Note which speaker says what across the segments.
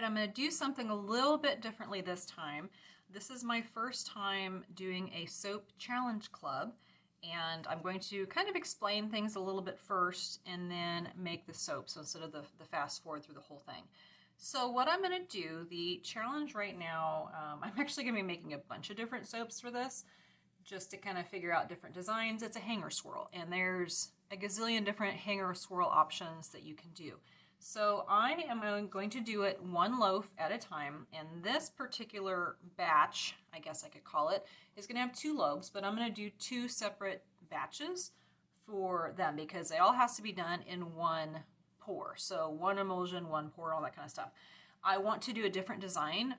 Speaker 1: right, I'm going to do something a little bit differently this time. This is my first time doing a soap challenge club, and I'm going to kind of explain things a little bit first and then make the soap, so instead of the fast forward through the whole thing. So what I'm going to do, the challenge right now, I'm actually going to be making a bunch of different soaps for this, just to kind of figure out different designs. It's a hanger swirl, and there's a gazillion different hanger swirl options that you can do. So I am going to do it one loaf at a time, and this particular batch, I guess I could call it, is going to have 2 loaves, but I'm going to do 2 separate batches for them because they all has to be done in one pour. So 1 emulsion, 1 pour, all that kind of stuff. I want to do a different design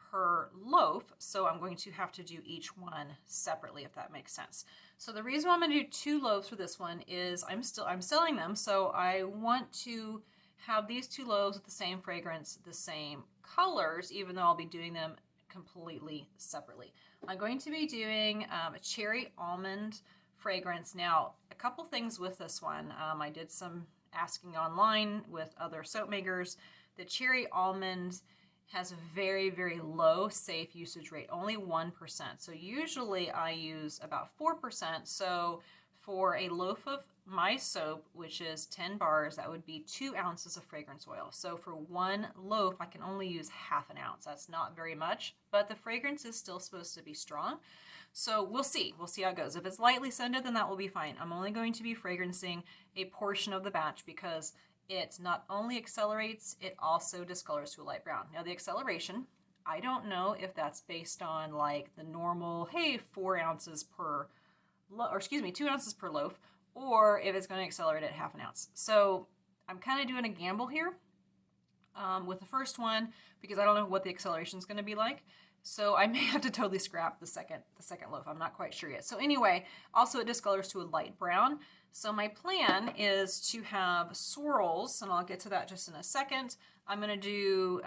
Speaker 1: per loaf, so I'm going to have to do each one separately, if that makes sense. So the reason why I'm going to do 2 loaves for this one is I'm selling them, so I want to have these 2 loaves with the same fragrance, the same colors, even though I'll be doing them completely separately. I'm going to be doing a Cherry Almond fragrance. Now, a couple things with this one. I did some asking online with other soap makers. The Cherry Almond has a very, very low safe usage rate, only 1%. So usually I use about 4%. So for a loaf of my soap, which is 10 bars, that would be 2 ounces of fragrance oil. So for 1 loaf, I can only use ½ an ounce. That's not very much, but the fragrance is still supposed to be strong. So we'll see. We'll see how it goes. If it's lightly scented, then that will be fine. I'm only going to be fragrancing a portion of the batch because it not only accelerates, it also discolors to a light brown. Now the acceleration, I don't know if that's based on like the normal, hey, 4 ounces per, or excuse me, 2 ounces per loaf, or if it's going to accelerate at ½ an ounce. So I'm kind of doing a gamble here with the first one because I don't know what the acceleration is going to be like. So I may have to totally scrap the second loaf. I'm not quite sure yet. So anyway, also it discolors to a light brown. So my plan is to have swirls, and I'll get to that just in a second. I'm going to do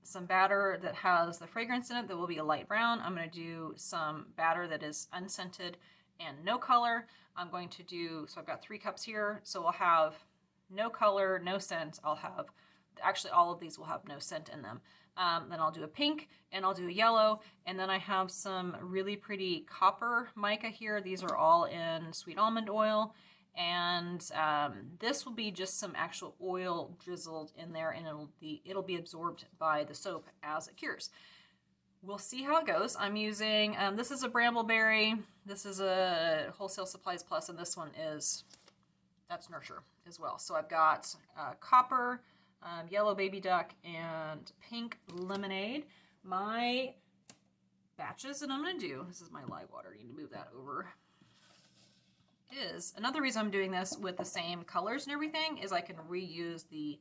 Speaker 1: some batter that has the fragrance in it that will be a light brown. I'm going to do some batter that is unscented and no color. I'm going to do, so I've got 3 cups here, so I'll have no color, no scent. I'll have, actually all of these will have no scent in them. Then I'll do a pink and I'll do a yellow, and then I have some really pretty copper mica here. These are all in sweet almond oil, and this will be just some actual oil drizzled in there, and it'll be absorbed by the soap as it cures. We'll see how it goes. I'm using, this is a Brambleberry, this is a Wholesale Supplies Plus, and this one is, that's Nurture as well. So I've got copper, yellow baby duck, and pink lemonade. My batches that I'm going to do, this is my live water, I need to move that over, is, another reason I'm doing this with the same colors and everything is I can reuse the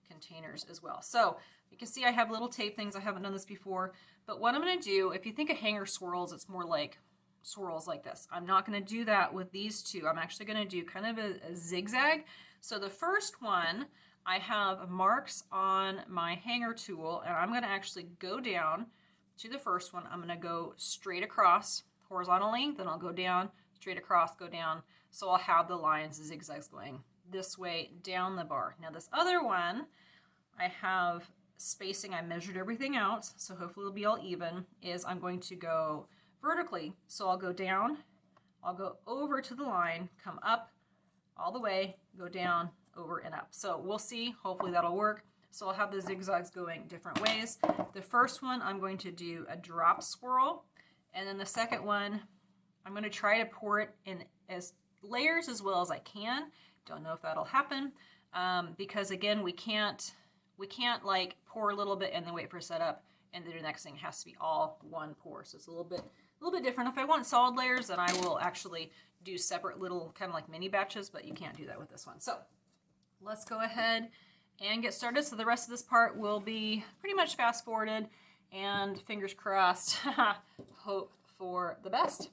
Speaker 1: containers as well. So you can see I have little tape things. I haven't done this before, but what I'm going to do, if you think of hanger swirls, it's more like swirls like this. I'm not going to do that with these 2. I'm actually going to do kind of a zigzag. So the first one, I have marks on my hanger tool, and I'm going to actually go down to the first one. I'm going to go straight across horizontally, then I'll go down, straight across, go down. So I'll have the lines, the zigzags going this way down the bar. Now this other one, I have spacing, I measured everything out, so hopefully it'll be all even, is I'm going to go vertically. So I'll go down, I'll go over to the line, come up all the way, go down, over and up. So we'll see, hopefully that'll work. So I'll have the zigzags going different ways. The first one, I'm going to do a drop swirl, and then the second one, I'm going to try to pour it in as layers as well as I can. Don't know if that'll happen because again, we can't like pour a little bit and then wait for a setup, and then the next thing has to be all one pour. So it's a little bit different. If I want solid layers, then I will actually do separate little kind of like mini batches, but you can't do that with this one. So let's go ahead and get started. So the rest of this part will be pretty much fast forwarded, and fingers crossed, hope for the best.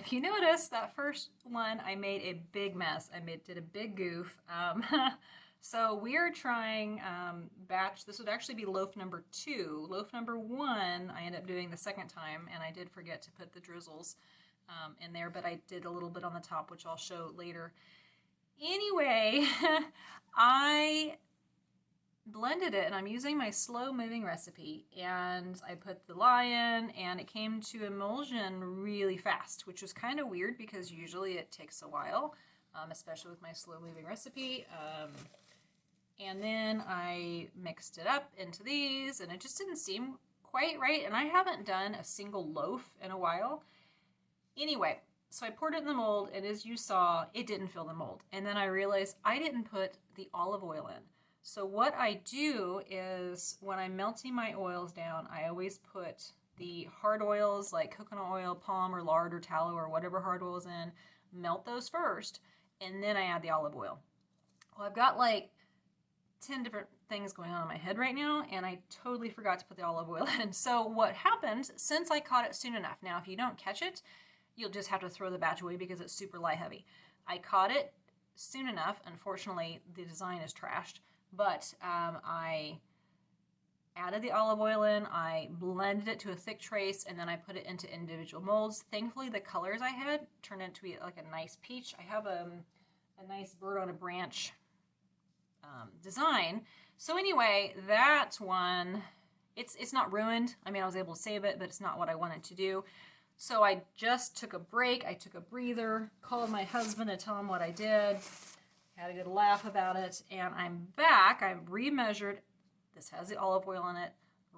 Speaker 1: if you notice, that first one I made a big mess. I did a big goof. So we are trying batch, this would actually be loaf number 2. Loaf number 1, I ended up doing the second time, and I did forget to put the drizzles in there, but I did a little bit on the top, which I'll show later. Anyway, I blended it, and I'm using my slow moving recipe, and I put the lye in, and it came to emulsion really fast, which was kind of weird because usually it takes a while, especially with my slow moving recipe. And then I mixed it up into these, and it just didn't seem quite right, and I haven't done a single loaf in a while. Anyway, so I poured it in the mold, and as you saw, it didn't fill the mold. And then I realized I didn't put the olive oil in. So what I do is when I'm melting my oils down, I always put the hard oils like coconut oil, palm or lard or tallow or whatever hard oil is in, melt those first, and then I add the olive oil. Well, I've got like 10 different things going on in my head right now, and I totally forgot to put the olive oil in. So what happened, since I caught it soon enough, now if you don't catch it, you'll just have to throw the batch away because it's super lye heavy. I caught it soon enough. Unfortunately, the design is trashed, but I added the olive oil in, I blended it to a thick trace, and then I put it into individual molds. Thankfully, the colors I had turned into like a nice peach. I have a nice bird on a branch design. So anyway, that one, it's not ruined. I mean, I was able to save it, but it's not what I wanted to do. So I just took a break. I took a breather, called my husband to tell him what I did, had a good laugh about it, and I'm back. I remeasured. This has the olive oil in it.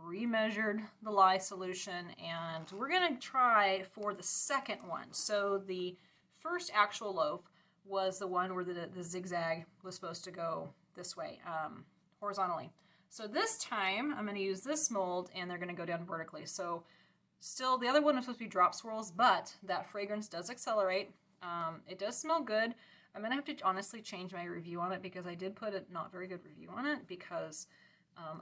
Speaker 1: Remeasured the lye solution, and we're going to try for the second one. So the first actual loaf was the one where the zigzag was supposed to go this way, horizontally. So this time I'm going to use this mold, and they're going to go down vertically. So still, the other one was supposed to be drop swirls, but that fragrance does accelerate. It does smell good. I'm going to have to honestly change my review on it because I did put a not very good review on it because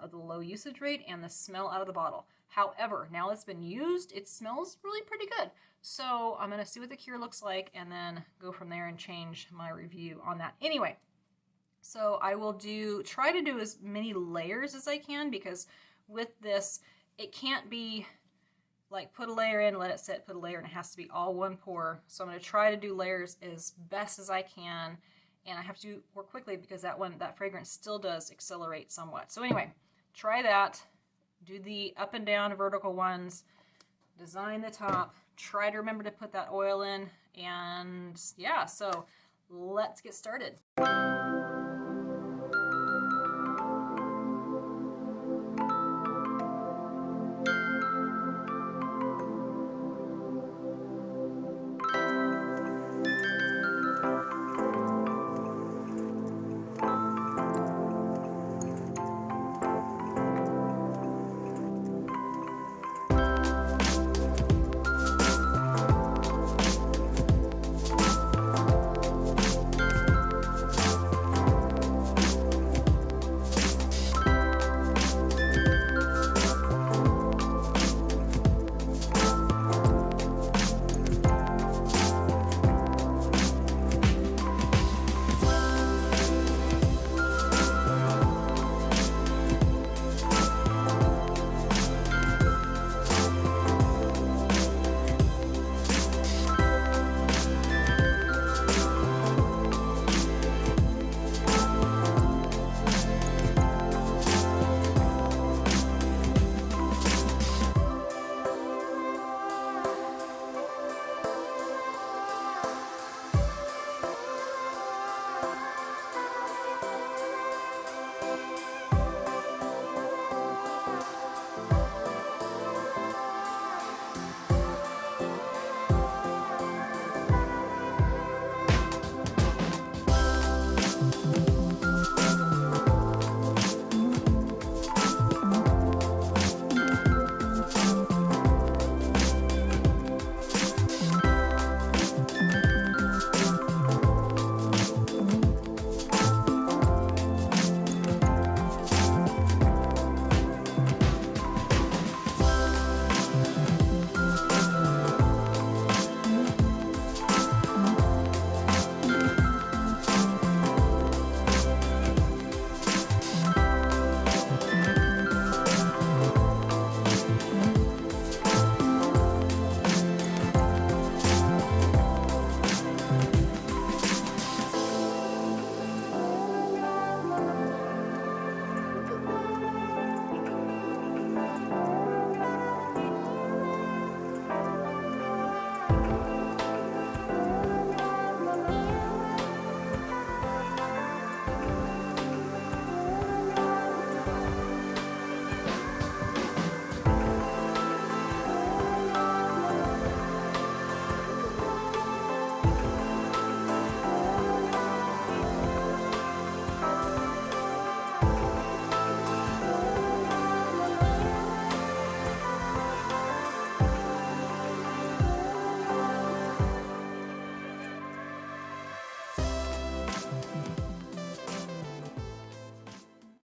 Speaker 1: of the low usage rate and the smell out of the bottle. However, now it's been used, it smells really pretty good. So I'm going to see what the cure looks like and then go from there and change my review on that. Anyway, so I will try to do as many layers as I can because with this, it can't be like put a layer in, let it sit, put a layer, and it has to be all one pour. So I'm going to try to do layers as best as I can, and I have to work quickly because that fragrance still does accelerate somewhat. So anyway, try that, do the up and down vertical ones, design the top, try to remember to put that oil in, and yeah, so let's get started.